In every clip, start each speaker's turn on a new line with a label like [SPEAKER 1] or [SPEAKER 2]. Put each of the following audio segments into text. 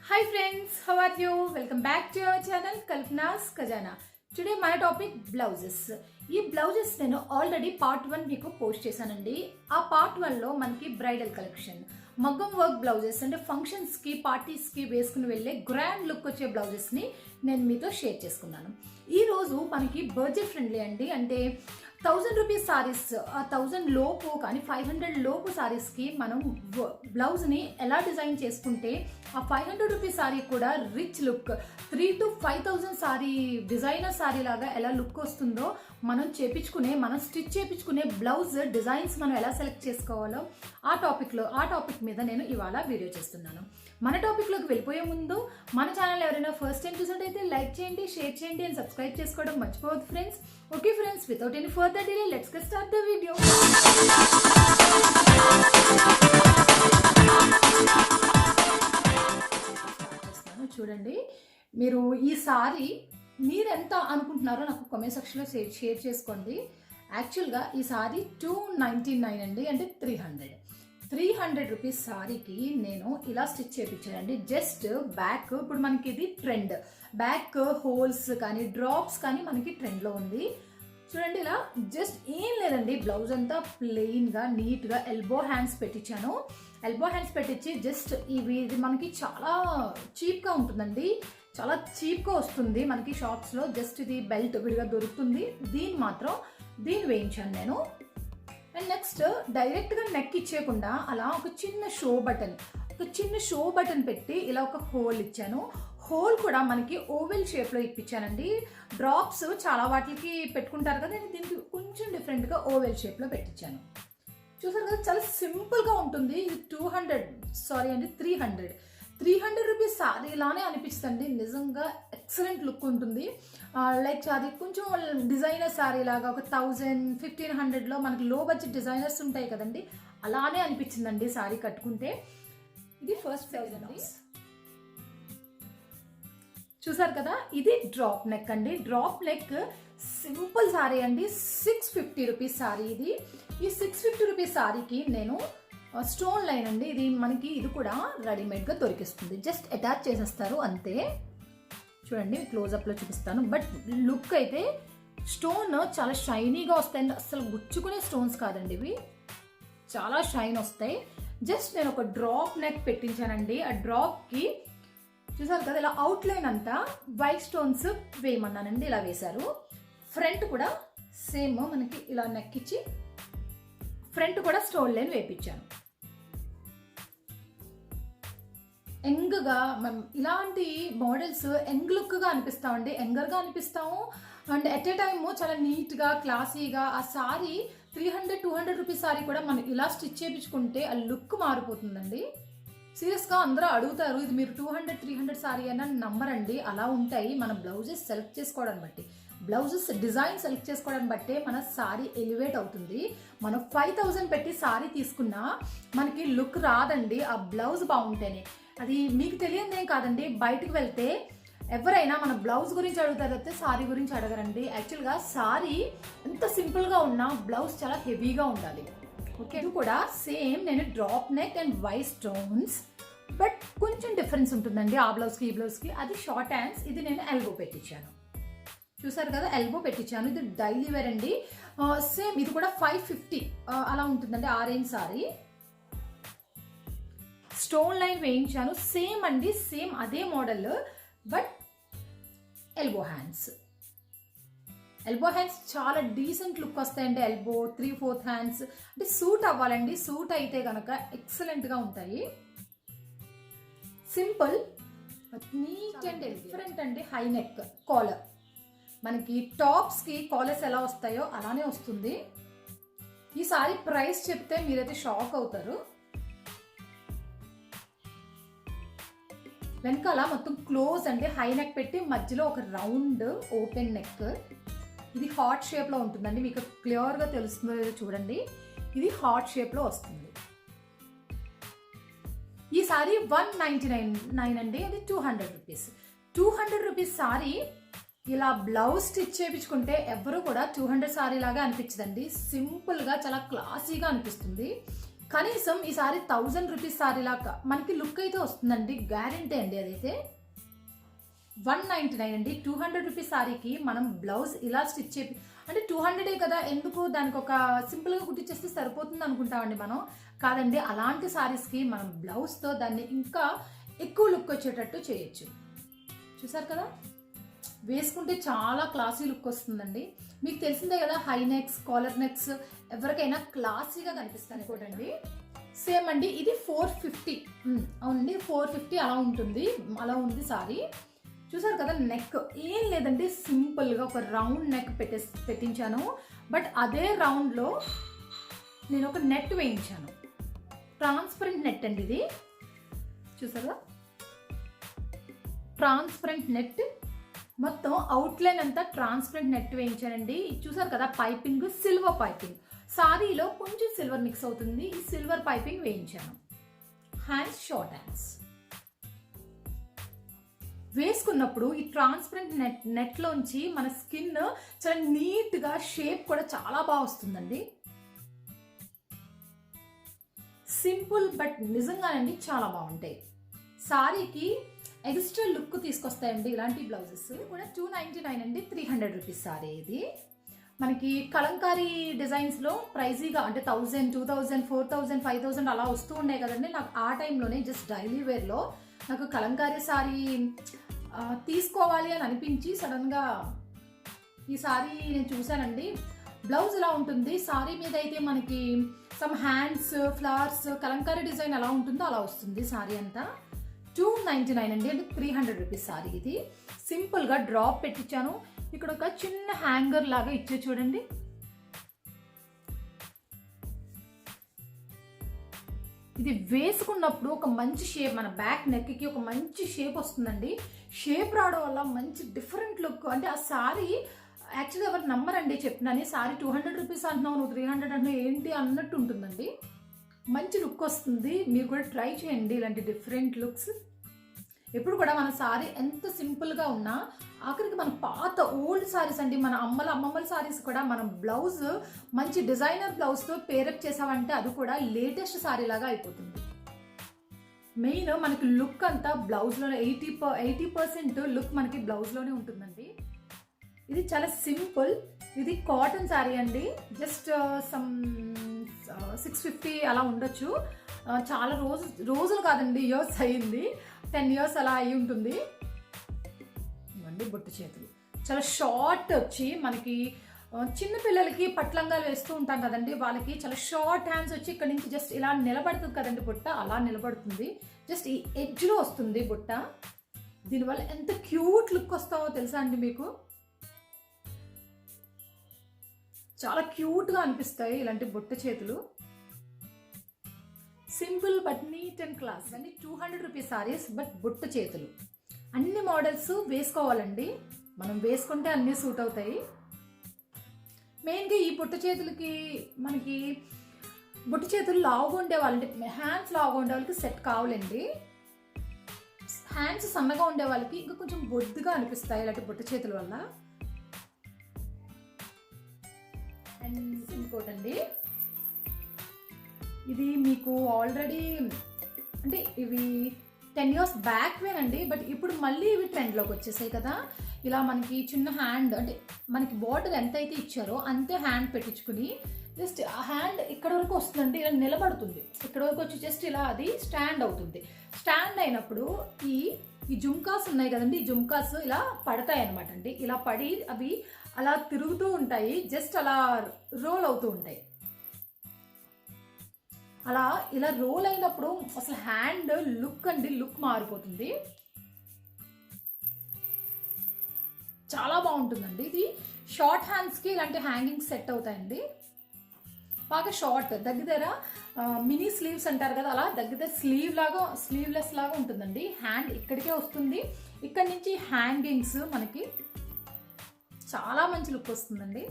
[SPEAKER 1] Hi friends, how are you? Welcome back to our channel Kalpana's Khazana. Today my topic blouses. ఈ blouses నేను already part 1 మీకు post చేశానండి. ఆ part 1లో మనకి bridal collection మగ్గం work blouses అంటే functions కి పార్టీస్ కి వేసుకుని వెళ్ళే గ్రాండ్ లుక్ వచ్చే బ్లౌజెస్ ని నేను మీతో షేర్ చేసుకున్నాను. ఈ రోజు మనకి బడ్జెట్ ఫ్రెండ్లీ అండి. అంటే 1000 రూపీస్ సారీస్, 1000 లోపు కానీ 500 లోపు సారీస్కి మనం బ్లౌజ్ని ఎలా డిజైన్ చేసుకుంటే ఆ 500 రూపీస్ సారీ కూడా rich look 3 to 5000 sorry designer sorry లాగా ఎలా లుక్ వస్తుందో మనం స్టిచ్ చేపించుకునే బ్లౌజ్ డిజైన్స్ మనం ఎలా సెలెక్ట్ చేసుకోవాలో ఆ టాపిక్ మీద నేను ఇవాళ వీడియో చేస్తున్నాను. మన టాపిక్లోకి వెళ్ళిపోయే ముందు మన ఛానల్ ఎవరైనా ఫస్ట్ టైం చూసినట్టయితే లైక్ చేయండి, షేర్ చేయండి అండ్ సబ్స్క్రైబ్ చేసుకోవడం మర్చిపోవద్దు friends. Okay friends, without any further delay let's get start the video. చూడండి, మీరు ఈ సారీ మీరెంత అనుకుంటున్నారో నాకు కామెంట్ సెక్షన్లో షేర్ చేసుకోండి. యాక్చువల్గా ఈ సారీ 299 అండి, అంటే 300 రూపీస్ సారీకి నేను ఇలా స్టిచ్ చేయించానండి. జస్ట్ బ్యాక్, ఇప్పుడు మనకి ఇది ట్రెండ్, బ్యాక్ హోల్స్ కానీ డ్రాప్స్ కానీ మనకి ట్రెండ్లో ఉంది. చూడండి, ఇలా జస్ట్ ఏం లేదండి, బ్లౌజ్ అంతా ప్లెయిన్గా నీట్గా ఎల్బో హ్యాండ్స్ పెట్టించాను. ఎల్బో హ్యాండ్స్ పెట్టించి జస్ట్ ఇది మనకి చాలా చీప్గా ఉంటుందండి, చాలా చీప్గా వస్తుంది మనకి షాప్స్లో. జస్ట్ ఇది బెల్ట్ విడిగా దొరుకుతుంది, దీన్ని వేయించాను నేను. అండ్ నెక్స్ట్ డైరెక్ట్గా నెక్ ఇచ్చేయకుండా అలా ఒక చిన్న షో బటన్ పెట్టి ఇలా ఒక హోల్ ఇచ్చాను. హోల్ కూడా మనకి ఓవెల్ షేప్లో ఇప్పించానండి. డ్రాప్స్ చాలా వాటికి పెట్టుకుంటారు కదా, నేను దీనికి కొంచెం డిఫరెంట్గా ఓవెల్ షేప్లో పెట్టించాను. చూసారు కదా, చాలా సింపుల్గా ఉంటుంది. ఇది 300 రూపీస్ సారీ ఇలానే అనిపిస్తుంది. నిజంగా ఎక్సలెంట్ లుక్ ఉంటుంది. లైక్ అది కొంచెం డిజైనర్ సారీ లాగా ఒక 1000-1500లో మనకి లో బడ్జెట్ డిజైనర్స్ ఉంటాయి కదండి, అలానే అనిపించిందండి సారీ కట్టుకుంటే. ఇది ఫస్ట్ ప్రైజ్ అండి. చూసారు కదా, ఇది డ్రాప్ నెక్ అండి. డ్రాప్ నెక్ సింపుల్ సారీ అండి, 650 రూపీస్ సారీ ఇది. ఈ 650 రూపీస్ సారీకి నేను స్టోన్ లైన్ అండి, ఇది కూడా రెడీమేడ్గా దొరికిస్తుంది. జస్ట్ అటాచ్ చేసేస్తారు అంతే. చూడండి, క్లోజప్లో చూపిస్తాను. బట్ లుక్ అయితే స్టోన్ చాలా షైనీగా వస్తాయండి, అసలు గుచ్చుకునే స్టోన్స్ కాదండి ఇవి, చాలా షైన్ వస్తాయి. జస్ట్ నేను ఒక డ్రాప్ నెక్ పెట్టించానండి. ఆ డ్రాప్కి చూసారు కదా, ఇలా అవుట్లైన్ అంతా వైట్ స్టోన్స్ వేయమన్నానండి, ఇలా వేశారు. ఫ్రంట్ కూడా సేమ్ మనకి ఇలా నెక్ ఇచ్చి ఫ్రంట్ కూడా స్టోన్ లైన్ వేయించాను. యంగ్గా మనం ఇలాంటి మోడల్స్ యంగ్ లుక్గా అనిపిస్తామండి, యంగర్గా అనిపిస్తాము. అండ్ ఎట్ ఏ టైమ్ చాలా నీట్గా క్లాసీగా ఆ సారీ 300-200 రూపీస్ సారీ కూడా మనం ఇలా స్టిచ్ చేయించుకుంటే ఆ లుక్ మారిపోతుందండి. సీరియస్గా అందరూ అడుగుతారు, ఇది మీరు 200-300 సారీ అయినా నమ్మరండి, అలా ఉంటాయి. మన బ్లౌజెస్ సెలెక్ట్ చేసుకోవడాన్ని బట్టి, బ్లౌజెస్ డిజైన్ సెలెక్ట్ చేసుకోవడాన్ని బట్టే మన సారీ ఎలివేట్ అవుతుంది. మనం 5000 పెట్టి సారీ తీసుకున్నా మనకి లుక్ రాదండి, ఆ బ్లౌజ్ బాగుంటేనే. అది మీకు తెలియదేం కాదండి, బయటకు వెళ్తే ఎవరైనా మన బ్లౌజ్ గురించి అడుగుతారు అయితే సారీ గురించి అడగరండి. యాక్చువల్గా సారీ ఎంత సింపుల్గా ఉన్నా బ్లౌజ్ చాలా హెవీగా ఉండాలి. ఓకే, ఇది కూడా సేమ్ నేను drop neck and white stones, but కొంచెం డిఫరెన్స్ ఉంటుందండి ఆ బ్లౌజ్కి ఈ బ్లౌజ్కి. అది షార్ట్ హ్యాండ్స్, ఇది నేను ఎల్బో పెట్టించాను. చూసారు కదా, ఎల్బో పెట్టించాను. ఇది డైలీ వేర్ అండి. సేమ్ ఇది కూడా 550 అలా ఉంటుందండి, ఆరెంజ్ సారీ. స్టోన్ లైన్ వేయించాను, సేమ్ అండి, సేమ్ అదే మోడల్, బట్ ఎల్బో హ్యాండ్స్ చాలా డీసెంట్ లుక్ వస్తాయండి. ఎల్బో 3/4 హ్యాండ్స్ అంటే సూట్ అవ్వాలండి, సూట్ అయితే కనుక ఎక్సలెంట్గా ఉంటాయి. సింపుల్ నీట్ అండ్ డిఫరెంట్ అండి. హై నెక్ కాలర్, మనకి టాప్స్కి కాలర్స్ ఎలా వస్తాయో అలానే వస్తుంది. ఈ సారీ ప్రైస్ చెప్తే మీరైతే షాక్ అవుతారు. వెనకాల మొత్తం క్లోజ్ అండి, హై నెక్ పెట్టి మధ్యలో ఒక రౌండ్ ఓపెన్ నెక్. ఇది హార్ట్ షేప్లో ఉంటుందండి, మీకు క్లియర్గా తెలుస్తుందో లేదో చూడండి. ఇది హార్ట్ షేప్లో వస్తుంది. ఈ సారీ 199 అండి, అది 200 రూపీస్ సారీ. ఇలా బ్లౌజ్ స్టిచ్ చేయించుకుంటే ఎవరు కూడా 200 సారీ లాగా అనిపించదండి, సింపుల్గా చాలా క్లాసీగా అనిపిస్తుంది. కనీసం ఈ సారీ 1000 రూపీస్ సారీ లాగా మనకి లుక్ అయితే వస్తుందండి, గ్యారెంటీ అండి అదైతే. 199 అండి. 200 రూపీస్ సారీకి మనం బ్లౌజ్ ఇలా స్టిచ్ చేపి, అంటే 200 కదా ఎందుకు, దానికి ఒక సింపుల్గా కుట్టించేస్తే సరిపోతుంది అనుకుంటామండి మనం. కాదండి, అలాంటి సారీస్కి మనం బ్లౌజ్తో దాన్ని ఇంకా ఎక్కువ లుక్ వచ్చేటట్టు చేయొచ్చు. చూసారు కదా, వేసుకుంటే చాలా క్లాసీ లుక్ వస్తుందండి. మీకు తెలిసిందే కదా, హై నెక్స్, కాలర్ నెక్స్ ఎవరికైనా క్లాసీగా కనిపిస్తాను చూడండి. సేమ్ అండి, ఇది 450. అవునండి, 450 అలా ఉంటుంది, అలా ఉంది సారీ. చూసారు కదా, నెక్ ఏం లేదండి, సింపుల్గా ఒక రౌండ్ నెక్ పెట్టించాను. బట్ అదే రౌండ్లో నేను ఒక నెట్ వేయించాను, ట్రాన్స్పరెంట్ నెట్ అండి ఇది. చూసారా, ట్రాన్స్పరెంట్ నెట్, మొత్తం అవుట్లైన్ అంతా ట్రాన్స్పరెంట్ నెట్ వేయించానండి. చూసారు కదా, పైపింగ్ సిల్వర్ పైపింగ్, సారీలో కొంచెం సిల్వర్ మిక్స్ అవుతుంది, ఈ సిల్వర్ పైపింగ్ వేయించాను. Hands short hands. వేసుకున్నప్పుడు ఈ ట్రాన్స్పరెంట్ నెట్లోంచి మన స్కిన్ చాలా నీట్గా, షేప్ కూడా చాలా బాగా వస్తుందండి. సింపుల్ బట్ నిజంగానండి చాలా బాగుంటాయి. సారీకి ఎక్స్ట్రా లుక్ తీసుకొస్తాయండి ఇలాంటి బ్లౌజెస్ కూడా. 299 అండి, 300 రూపీస్ సారీ ఇది. మనకి కలంకారీ డిజైన్స్లో ప్రైజీగా అంటే 1000, 2000, 4000, 5000 అలా వస్తూ ఉన్నాయి కదండి. నాకు ఆ టైంలోనే జస్ట్ డైలీ వేర్లో నాకు కలంకారీ సారీ తీసుకోవాలి అని అనిపించి సడన్గా ఈ సారీ నేను చూశానండి. బ్లౌజ్ ఎలా ఉంటుంది, సారీ మీద అయితే మనకి some hands, flowers, Kalamkari design ఎలా ఉంటుందో అలా వస్తుంది సారీ అంతా. 299 అండి, అంటే 300 రూపీస్ సారీ ఇది. సింపుల్గా డ్రాప్ పెట్టించాను. ఇక్కడ ఒక చిన్న హ్యాంగర్ లాగా ఇచ్చే చూడండి. ఇది వేసుకున్నప్పుడు ఒక మంచి షేప్, మన బ్యాక్ నెక్కి ఒక మంచి షేప్ వస్తుందండి. షేప్ రావడం వల్ల మంచి డిఫరెంట్ లుక్. అంటే ఆ సారీ యాక్చువల్గా ఎవరు నమ్మరండి చెప్తున్నాను, సారీ 200 రూపీస్ అంటున్నావు, నువ్వు 300 అంటున్నావు ఏంటి అన్నట్టు ఉంటుందండి. మంచి లుక్ వస్తుంది. మీరు కూడా ట్రై చేయండి ఇలాంటి డిఫరెంట్ లుక్స్. ఎప్పుడు కూడా మన సారీ ఎంత సింపుల్గా ఉన్నా ఆఖరికి మన పాత ఓల్డ్ సారీస్ అండి, మన అమ్మమ్మల సారీస్ కూడా మనం బ్లౌజ్ మంచి డిజైనర్ బ్లౌజ్తో పేరప్ చేసామంటే అది కూడా లేటెస్ట్ సారీ లాగా అయిపోతుంది. మెయిన్ మనకి లుక్ అంతా బ్లౌజ్లోనే 80% లుక్ మనకి బ్లౌజ్లోనే ఉంటుందండి. ఇది చాలా సింపుల్. ఇది కాటన్ శారీ అండి, జస్ట్ సమ్ 650 అలా ఉండొచ్చు. చాలా రోజులు కాదండి, ఇయర్స్ అయ్యింది, 10 ఇయర్స్ అలా అయి ఉంటుంది. ఇవ్వండి బొట్టు చేతులు చాలా షార్ట్ వచ్చి, మనకి చిన్న పిల్లలకి పట్లంగాలు వేస్తూ ఉంటాం కదండి, వాళ్ళకి చాలా షార్ట్ హ్యాండ్స్ వచ్చి ఇక్కడ నుంచి జస్ట్ ఇలా నిలబడుతుంది కదండి బుట్ట, అలా నిలబడుతుంది. జస్ట్ ఈ ఎడ్జ్లో వస్తుంది బుట్ట. దీనివల్ల ఎంత క్యూట్ లుక్ వస్తావో తెలుసా అండి మీకు. చాలా క్యూట్గా అనిపిస్తాయి ఇలాంటి బొట్ట చేతులు. Simple but neat and class. అన్ని 200 రూపీస్ సారీస్, బట్ బొట్ట చేతులు. అన్ని మోడల్స్ వేసుకోవాలండి, మనం వేసుకుంటే అన్నీ సూట్ అవుతాయి. మెయిన్గా ఈ బొట్ట చేతులకి మనకి బొట్ట చేతులు లావుగా ఉండే వాళ్ళంటే, హ్యాండ్స్ లావుగా ఉండే వాళ్ళకి సెట్ కావాలండి. హ్యాండ్స్ సన్నగా ఉండే వాళ్ళకి ఇంకా కొంచెం బొద్దుగా అనిపిస్తాయి ఇలాంటి బొట్ట చేతుల వల్ల. అండ్ ఇంకోటండి, ఇది మీకు ఆల్రెడీ అంటే ఇవి 10 ఇయర్స్ బ్యాక్ వేనండి, బట్ ఇప్పుడు మళ్ళీ ఇవి ట్రెండ్లోకి వచ్చేసాయి కదా. ఇలా మనకి చిన్న హ్యాండ్, అంటే మనకి బార్డర్ ఎంత అయితే ఇచ్చారో అంతే హ్యాండ్ పెట్టించుకుని జస్ట్ ఆ హ్యాండ్ ఇక్కడ వరకు వస్తుందండి, ఇలా నిలబడుతుంది. ఇక్కడ వరకు వచ్చి జస్ట్ ఇలా అది స్టాండ్ అవుతుంది. స్టాండ్ అయినప్పుడు ఈ జుమ్కాస్ ఉన్నాయి కదండి, ఈ జుమ్కాస్ ఇలా పడతాయి అనమాట అండి. ఇలా పడి అవి అలా తిరుగుతూ ఉంటాయి, జస్ట్ అలా రోల్ అవుతూ ఉంటాయి. అలా ఇలా రోల్ అయినప్పుడు అసలు హ్యాండ్ లుక్ అండి, లుక్ మారిపోతుంది, చాలా బాగుంటుందండి. ఇది షార్ట్ హ్యాండ్స్కి ఇలాంటి హ్యాంగింగ్ సెట్ అవుతాయండి. బాగా షార్ట్, దగ్గర మినీ స్లీవ్స్ అంటారు కదా, అలా దగ్గర స్లీవ్లెస్ లాగా ఉంటుందండి. హ్యాండ్ ఇక్కడికే వస్తుంది, ఇక్కడ నుంచి హ్యాంగింగ్స్ మనకి చాలా మంచి లుక్ వస్తుందండి.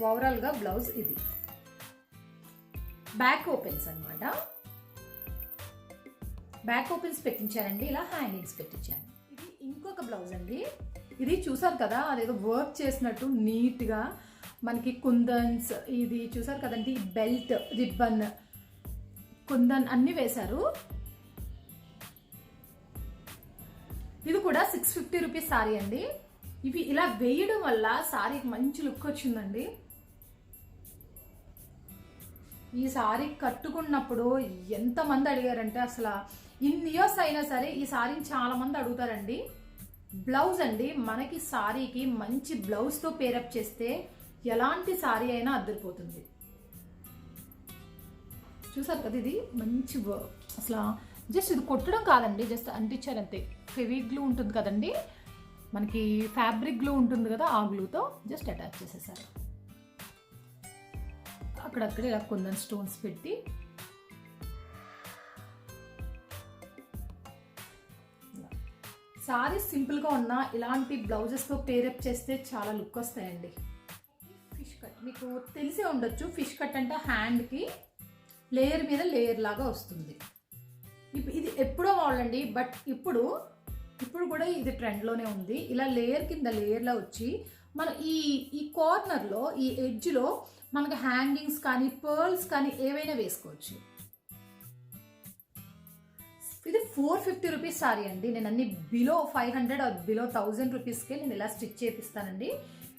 [SPEAKER 1] ఓవరాల్గా బ్లౌజ్ ఇది. బ్యాక్ ఓపెన్స్ అన్నమాట, బ్యాక్ ఓపెన్స్ పెట్టించానండి, ఇలా హ్యాంగింగ్స్ పెట్టించాను. ఇది ఇంకొక బ్లౌజ్ అండి. ఇది చూసారు కదా, అదేదో వర్క్ చేసినట్టు నీట్గా మనకి కుందన్స్, ఇది చూసారు కదండి, బెల్ట్, రిబ్బన్, కుందన్ అన్ని వేశారు. ఇది కూడా 650 రూపీస్ సారీ అండి. ఇవి ఇలా వేయడం వల్ల సారీకి మంచి లుక్ వచ్చిందండి. ఈ సారీ కట్టుకున్నప్పుడు ఎంతమంది అడిగారంటే అసలు ఇన్ని ఇయర్స్ అయినా సరే ఈ సారీని చాలా మంది అడుగుతారండి. బ్లౌజ్ అండి, మనకి సారీకి మంచి బ్లౌజ్తో పేరప్ చేస్తే ఎలాంటి సారీ అయినా అద్దరిపోతుంది. చూసారు కదా, ఇది మంచి అసలు జస్ట్ ఇది కొట్టడం కాదండి, జస్ట్ అంటించారు అంతే. ఫెవిక్ గ్లూ ఉంటుంది కదండి, మనకి ఫ్యాబ్రిక్ గ్లూ ఉంటుంది కదా, ఆ గ్లూతో జస్ట్ అటాచ్ చేసేసారు. అక్కడక్కడ ఇలా కుందన్ స్టోన్స్ పెట్టి సారీ సింపుల్గా ఉన్న ఇలాంటి బ్లౌజెస్తో పేరప్ చేస్తే చాలా లుక్ వస్తాయండి. ఫిష్ కట్ మీకు తెలిసే ఉండొచ్చు. ఫిష్ కట్ అంటే హ్యాండ్కి లేయర్ మీద లేయర్ లాగా వస్తుంది. ఇది ఎప్పుడో వాడండి, బట్ ఇప్పుడు కూడా ఇది ట్రెండ్లోనే ఉంది. ఇలా లేయర్ కింద లేయర్లా వచ్చి మన ఈ కార్నర్లో ఈ ఎడ్జ్లో మనకు హ్యాంగింగ్స్ కానీ పర్ల్స్ కానీ ఏవైనా వేసుకోవచ్చు. ఇది 450 రూపీస్ సారీ అండి. నేను అన్ని బిలో 500 ఆర్ బిలో 1000 రూపీస్కే నేను ఇలా స్టిచ్ చేపిస్తానండి.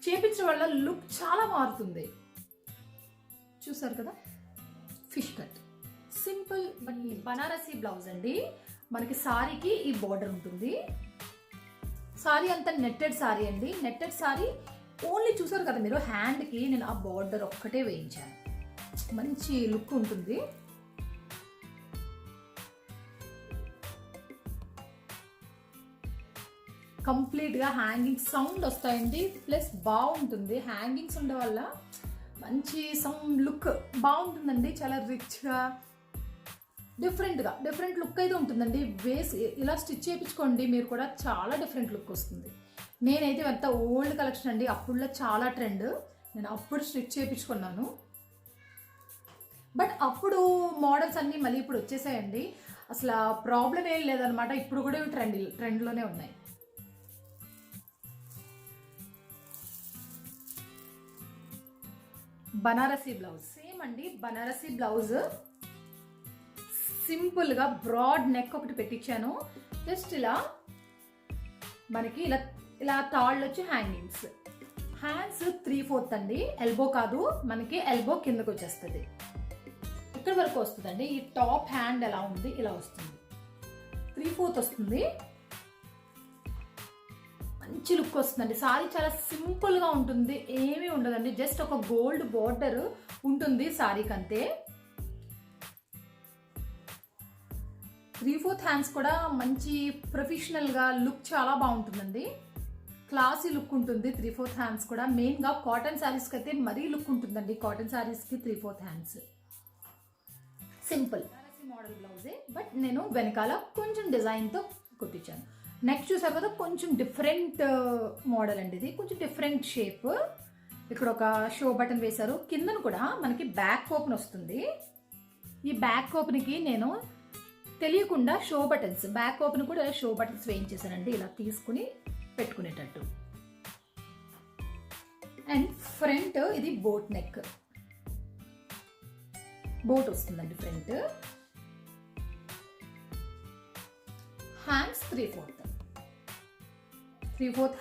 [SPEAKER 1] చేపించడం వల్ల లుక్ చాలా మారుతుంది. చూసారు కదా, fish cut simple but Banarasi blouse అండి. మనకి సారీకి ఈ బార్డర్ ఉంటుంది. సారీ అంతా నెట్టెడ్ సారీ అండి. నెట్టెడ్ సారీ ఓన్లీ చూసారు కదా మీరు, హ్యాండ్కి నేను ఆ బార్డర్ ఒక్కటే వేయించాను. మంచి లుక్ ఉంటుంది. కంప్లీట్గా హ్యాంగింగ్ సౌండ్ వస్తాయండి, ప్లస్ బాగుంటుంది. హ్యాంగింగ్స్ ఉండే వల్ల మంచి సౌండ్ లుక్ బాగుంటుందండి. చాలా రిచ్గా డిఫరెంట్ లుక్ అయితే ఉంటుందండి. వేసి ఇలా స్టిచ్ చేయించుకోండి, మీరు కూడా చాలా డిఫరెంట్ లుక్ వస్తుంది. నేనైతే అంత ఓల్డ్ కలెక్షన్ అండి, అప్పుడులో చాలా ట్రెండ్. నేను అప్పుడు స్టిచ్ చేయించుకున్నాను, బట్ అప్పుడు మోడల్స్ అన్నీ మళ్ళీ ఇప్పుడు వచ్చేసాయండి. అసలు ప్రాబ్లం ఏం లేదనమాట. ఇప్పుడు కూడా ట్రెండ్లోనే ఉన్నాయి. బనారసీ బ్లౌజ్ సేమ్ అండి. బనారసీ బ్లౌజ్ సింపుల్గా బ్రాడ్ నెక్ ఒకటి పెట్టించాను. జస్ట్ ఇలా మనకి ఇలా తాళ్ళు వచ్చి హ్యాంగింగ్స్. హ్యాండ్స్ 3/4 అండి, ఎల్బో కాదు, మనకి ఎల్బో కిందకు వచ్చేస్తుంది. ఇక్కడ వరకు వస్తుందండి. ఈ టాప్ హ్యాండ్ ఎలా ఉంది, ఇలా వస్తుంది. 3/4 వస్తుంది. మంచి లుక్ వస్తుందండి. సారీ చాలా సింపుల్గా ఉంటుంది, ఏమీ ఉండదండి. జస్ట్ ఒక గోల్డ్ బార్డర్ ఉంటుంది సారీకి అంతే. 3/4 హ్యాండ్స్ కూడా మంచి ప్రొఫెషనల్గా లుక్ చాలా బాగుంటుందండి. క్లాసీ లుక్ ఉంటుంది 3/4 హ్యాండ్స్ కూడా. మెయిన్గా కాటన్ శారీస్కి అయితే మరీ లుక్ ఉంటుందండి. కాటన్ శారీస్కి 3/4 హ్యాండ్స్ సింపుల్ మోడల్ బ్లౌజే, బట్ నేను వెనకాల కొంచెం డిజైన్తో కుట్టించాను. నెక్స్ట్ చూసారు కదా, కొంచెం డిఫరెంట్ మోడల్ అండి. ఇది కొంచెం డిఫరెంట్ షేప్. ఇక్కడ ఒక షో బటన్ వేశారు. కిందను కూడా మనకి బ్యాక్ ఓపెన్ వస్తుంది. ఈ బ్యాక్ ఓపెన్కి నేను తెలియకుండా బ్యాక్ ఓపెన్ కూడా షో బటన్స్ వేయించేసానండి, ఇలా తీసుకుని పెట్టుకునేటట్టు. అండ్ ఫ్రంట్ ఇది బోట్ నెక్, బోట్ వస్తుందండి front. Hands 3/4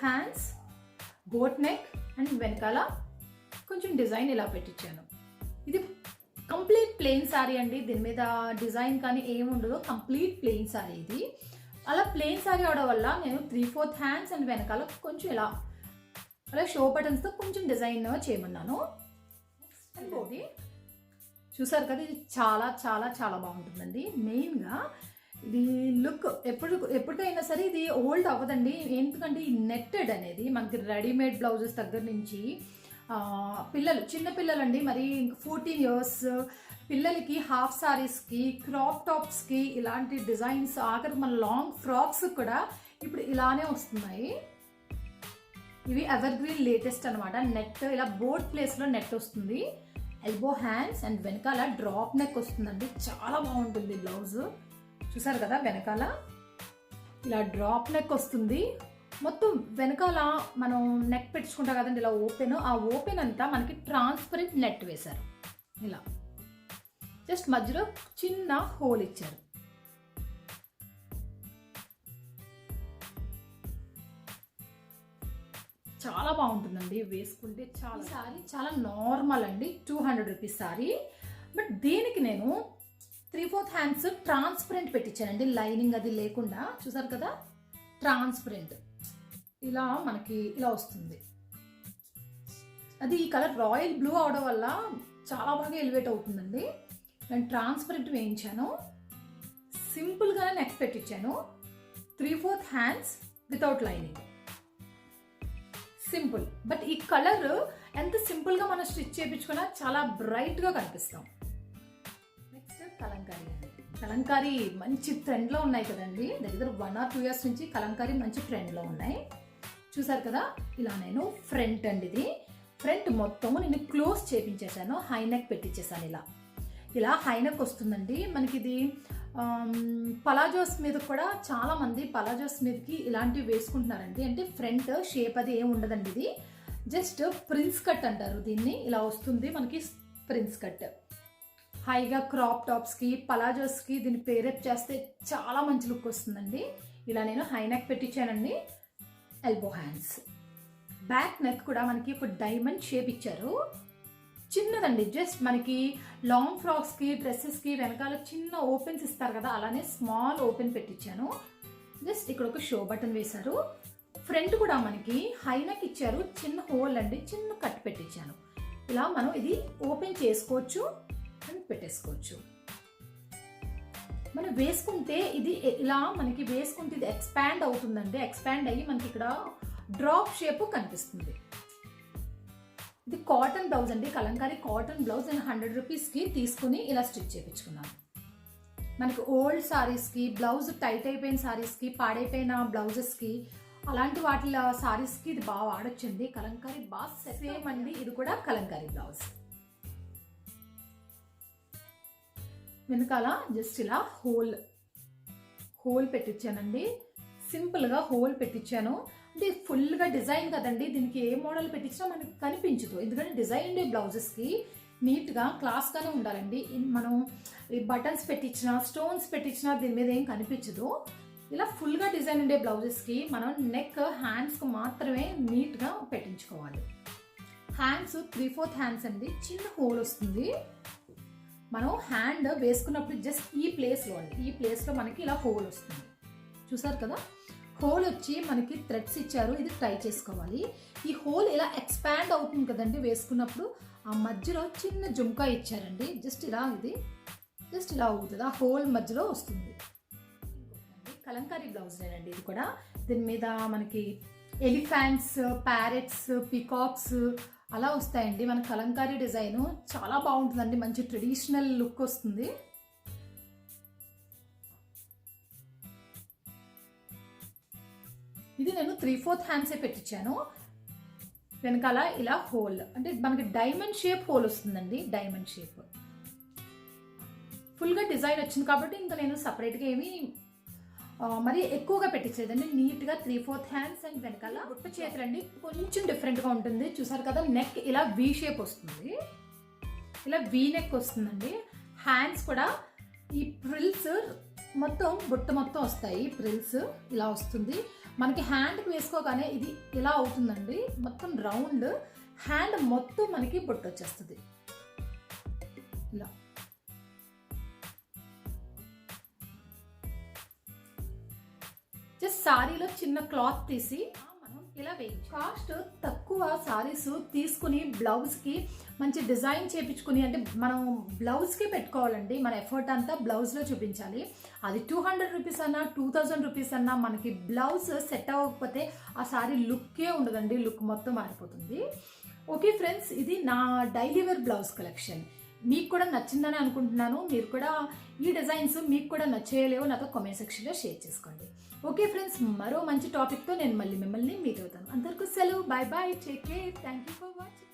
[SPEAKER 1] hands, boat neck and వెనకాల కొంచెం డిజైన్ ఇలా పెట్టించాను. ఇది కంప్లీట్ ప్లెయిన్ సారీ అండి. దీని మీద డిజైన్ కానీ ఏముండదు, కంప్లీట్ ప్లెయిన్ సారీ ఇది. అలా ప్లెయిన్ సారీ అవడం వల్ల నేను 3/4 హ్యాండ్స్ అండ్ వెనకాల కొంచెం ఇలా అలా షో బటన్స్తో కొంచెం డిజైన్ చేయమన్నాను. ఇంకోటి చూసారు కదా, ఇది చాలా చాలా చాలా బాగుంటుందండి. మెయిన్గా ఇది లుక్ ఎప్పటికైనా సరే ఇది ఓల్డ్ అవ్వదండి. ఎందుకంటే ఈ నెట్టెడ్ అనేది మనకి రెడీమేడ్ బ్లౌజెస్ దగ్గర నుంచి చిన్న పిల్లలండి, మరి 14 ఇయర్స్ పిల్లలకి హాఫ్ సారీస్కి, క్రాప్ టాప్స్కి ఇలాంటి డిజైన్స్, ఆఖరికి మన లాంగ్ ఫ్రాక్స్ కూడా ఇప్పుడు ఇలానే వస్తున్నాయి. ఇవి ఎవర్ గ్రీన్ లేటెస్ట్ అనమాట. నెట్ ఇలా బోర్డ్ ప్లేస్లో నెట్ వస్తుంది. ఎల్బో హ్యాండ్స్ అండ్ వెనకాల డ్రాప్ నెక్ వస్తుందండి. చాలా బాగుంటుంది బ్లౌజ్. చూసారు కదా, వెనకాల ఇలా డ్రాప్ నెక్ వస్తుంది. మొత్తం వెనకాల మనం నెక్ పెట్టుకుంటాం కదండి, ఇలా ఓపెన్. ఆ ఓపెన్ అంతా మనకి ట్రాన్స్పరెంట్ నెట్ వేశారు ఇలా. జస్ట్ మధ్యలో చిన్న హోల్ ఇచ్చారు. చాలా బాగుంటుందండి వేసుకుంటే. చాలా సారీ చాలా నార్మల్ అండి, 200 రూపీస్ సారీ. బట్ దీనికి నేను 3/4 హ్యాండ్స్ ట్రాన్స్పరెంట్ పెట్టించానండి, లైనింగ్ అది లేకుండా. చూసారు కదా, ట్రాన్స్పరెంట్ ఇలా మనకి ఇలా వస్తుంది. అది ఈ కలర్ రాయల్ బ్లూ అవడం వల్ల చాలా బాగా ఎలివేట్ అవుతుందండి. నేను ట్రాన్స్పరెంట్ వేయించాను, సింపుల్గానే నెక్ పెట్టించాను. 3/4 hands without lining, simple. But ఈ కలర్ ఎంత సింపుల్గా మనం స్టిచ్ చేయించుకున్నా చాలా బ్రైట్గా కనిపిస్తాం. నెక్స్ట్ కలంకారీ అండి. కలంకారీ మంచి ట్రెండ్లో ఉన్నాయి కదండి, దగ్గర 1 or 2 years నుంచి కలంకారీ మంచి ట్రెండ్లో ఉన్నాయి. చూసారు కదా, ఇలా నేను ఫ్రంట్ అండి, ఇది ఫ్రంట్ మొత్తం నేను క్లోజ్ చేపించేసాను, హై నెక్ పెట్టించేసాను. ఇలా హై నెక్ వస్తుందండి మనకి. ఇది పలాజోస్ మీద కూడా చాలా మంది పలాజోస్ మీదకి ఇలాంటివి వేసుకుంటున్నారండి. అంటే ఫ్రంట్ షేప్ అది ఏమి ఉండదండి, ఇది జస్ట్ ప్రిన్స్ కట్ అంటారు దీన్ని. ఇలా వస్తుంది మనకి ప్రిన్స్ కట్. హైగా క్రాప్ టాప్స్కి పలాజోస్కి దీన్ని పేరప్ చేస్తే చాలా మంచి లుక్ వస్తుందండి. ఇలా నేను హై నెక్ పెట్టించానండి. ఎల్బో హ్యాండ్స్, బ్యాక్ నెక్ కూడా మనకి ఒక డైమండ్ షేప్ ఇచ్చారు, చిన్నదండి. జస్ట్ మనకి లాంగ్ ఫ్రాక్స్కి డ్రెస్సెస్కి వెనకాల చిన్న ఓపెన్స్ ఇస్తారు కదా, అలానే స్మాల్ ఓపెన్ పెట్టించాను. జస్ట్ ఇక్కడ ఒక షో బటన్ వేశారు. ఫ్రంట్ కూడా మనకి హై నెక్ ఇచ్చారు, చిన్న హోల్ అండి, చిన్న కట్ పెట్టించాను. ఇలా మనం ఇది ఓపెన్ చేసుకోవచ్చు అండ్ పెట్టేసుకోవచ్చు. మనం వేసుకుంటే ఇది ఇలా మనకి వేసుకుంటే ఇది ఎక్స్పాండ్ అవుతుందండి. ఎక్స్పాండ్ అయ్యి మనకి ఇక్కడ డ్రాప్ షేప్ కనిపిస్తుంది. ఇది కాటన్ బ్లౌజ్ అండి, కలంకారీ కాటన్ బ్లౌజ్. నేను 100 రూపీస్కి తీసుకుని ఇలా స్టిచ్ చేయించుకున్నాను. మనకి ఓల్డ్ సారీస్కి, బ్లౌజ్ టైట్ అయిపోయిన సారీస్కి, పాడైపోయిన బ్లౌజెస్కి, అలాంటి వాటి సారీస్కి ఇది బాగా వాడొచ్చండి. కలంకారీ బాగా సేమ్ అండి. ఇది కూడా కలంకారీ బ్లౌజ్. వెనకాల జస్ట్ ఇలా హోల్ పెట్టించానండి, సింపుల్గా హోల్ పెట్టించాను. అంటే ఫుల్గా డిజైన్ కదండి, దీనికి ఏ మోడల్ పెట్టించినా మనకి కనిపించదు. ఎందుకంటే డిజైన్ ఉండే బ్లౌజెస్కి నీట్గా క్లాస్గానే ఉండాలండి. మనం ఈ బటన్స్ పెట్టించినా స్టోన్స్ పెట్టించినా దీని మీద ఏం కనిపించదు. ఇలా ఫుల్గా డిజైన్ ఉండే బ్లౌజెస్కి మనం నెక్ హ్యాండ్స్కి మాత్రమే నీట్గా పెట్టించుకోవాలి. హ్యాండ్స్ 3/4 హ్యాండ్స్ అండి, చిన్న హోల్ వస్తుంది. మనం హ్యాండ్ వేసుకున్నప్పుడు జస్ట్ ఈ ప్లేస్లో మనకి ఇలా హోల్ వస్తుంది. చూసారు కదా, హోల్ వచ్చి మనకి థ్రెడ్స్ ఇచ్చారు, ఇది ట్రై చేసుకోవాలి. ఈ హోల్ ఇలా ఎక్స్పాండ్ అవుతుంది కదండి వేసుకున్నప్పుడు. ఆ మధ్యలో చిన్న జుంకా ఇచ్చారండి, జస్ట్ ఇలా ఇది జస్ట్ ఇలా అవుతుంది, ఆ హోల్ మధ్యలో వస్తుంది. కలంకారీ బ్లౌజ్లేనండి ఇది కూడా. దీని మీద మనకి ఎలిఫెంట్స్, ప్యారెట్స్, పీకాక్స్ అలా వస్తాయండి. మన కలంకారీ డిజైన్ చాలా బాగుంటుందండి, మంచి ట్రెడిషనల్ లుక్ వస్తుంది. ఇది నేను 3/4 హ్యాండ్సే పెట్టించాను. వెనకాల ఇలా హోల్, అంటే మనకి డైమండ్ షేప్ హోల్ వస్తుందండి, డైమండ్ షేప్. ఫుల్గా డిజైన్ వచ్చింది కాబట్టి ఇంకా నేను సపరేట్గా ఏమి మరి ఎక్కువగా పెట్టించేదండి. నీట్గా 3/4 హ్యాండ్స్ అండ్ వెనకాల బుట్ట చేతులండి కొంచెం డిఫరెంట్గా ఉంటుంది. చూసారు కదా, నెక్ ఇలా వీ షేప్ వస్తుంది, ఇలా వీ నెక్ వస్తుందండి. హ్యాండ్స్ కూడా ఈ ప్రిల్స్ మొత్తం బుట్ట మొత్తం వస్తాయి, ప్రిల్స్ ఇలా వస్తుంది. మనకి హ్యాండ్కి వేసుకోగానే ఇది ఇలా అవుతుందండి, మొత్తం రౌండ్ హ్యాండ్ మొత్తం మనకి బుట్ట వచ్చేస్తుంది ఇలా. జస్ట్ సారీలో చిన్న క్లాత్ తీసి మనం ఇలా వేయించు. కాస్ట్ తక్కువ సారీస్ తీసుకుని బ్లౌజ్కి మంచి డిజైన్ చేయించుకుని, అంటే మనం బ్లౌజ్కి పెట్టుకోవాలండి. మన ఎఫర్ట్ అంతా బ్లౌజ్లో చూపించాలి. అది 200 రూపీస్ అన్నా 2000 రూపీస్ అన్నా మనకి బ్లౌజ్ సెట్ అవ్వకపోతే ఆ సారీ లుక్కే ఉండదండి, లుక్ మొత్తం మారిపోతుంది. ఓకే ఫ్రెండ్స్, ఇది నా డైలీ వేర్ బ్లౌజ్ కలెక్షన్. మీకు కూడా నచ్చిందని అనుకుంటున్నాను. మీరు కూడా ఈ డిజైన్స్ మీకు కూడా నచ్చేయలేవో నాతో కామెంట్ సెక్షన్లో షేర్ చేసుకోండి. ఓకే ఫ్రెండ్స్, మరో మంచి టాపిక్తో నేను మళ్ళీ మిమ్మల్ని మీట్ అవుతాను. అందరికీ సెలవు, bye bye, take care, thank you for watching.